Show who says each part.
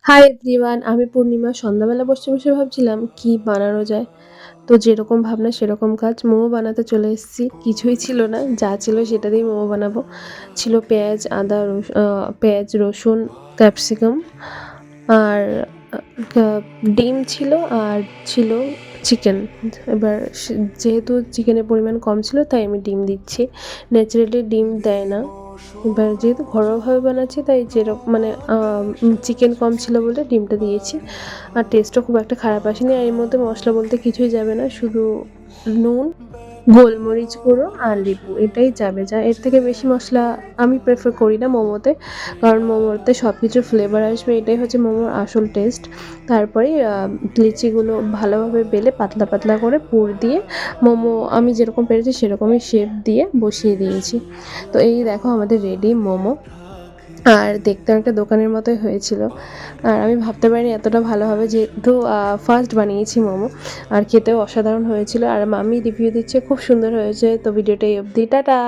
Speaker 1: Hi everyone, আমি পূর্ণিমা। সন্ধ্যাবেলা বসে বসে ভাবছিলাম কি বানানো যায়। তো যেরকম ভাবনা সেরকম কাজ, মোমো বানাতে চলে এসেছি। কিছুই ছিল না, যা ছিল সেটা দিয়েই মোমো বানাবো। ছিল পেঁয়াজ, পেঁয়াজ, রসুন, ক্যাপসিকাম আর ডিম ছিল, আর ছিল চিকেন। এবার যেহেতু চিকেনের পরিমাণ কম ছিল তাই আমি ডিম দিচ্ছি। ন্যাচারালি ডিম দেয় না। এবার যেহেতু ঘরোয়াভাবে বানাচ্ছি তাই যেরকম মানে চিকেন কম ছিল বলে ডিমটা দিয়েছি। আর টেস্টও খুব একটা খারাপ আসেনি। আর এর মধ্যে মশলা বলতে কিছুই যাবে না, শুধু নুন, গোলমরিচ গুঁড়ো আর লেবু, এটাই যাবে। এর থেকে বেশি মশলা আমি প্রেফার করি না মোমোতে, কারণ মোমোতে সব কিছুর ফ্লেভার আসবে, এটাই হচ্ছে মোমোর আসল টেস্ট। তারপরেই লিচিগুলো ভালোভাবে বেলে পাতলা পাতলা করে পুর দিয়ে মোমো আমি যেরকম পেরেছি সেরকমই শেপ দিয়ে বসিয়ে দিয়েছি। তো এই দেখো আমাদের রেডি মোমো। আর দেখতে একটা দোকানের মতোই হয়েছিল। আর আমি ভাবতে পারিনি এতটা ভালো হবে, যেহেতু ফার্স্ট বানিয়েছি মোমো। আর খেতেও অসাধারণ হয়েছিল। আর মামি রিভিউ দিচ্ছে খুব সুন্দর হয়েছে। তো ভিডিওটা এই অবধি, টাটা।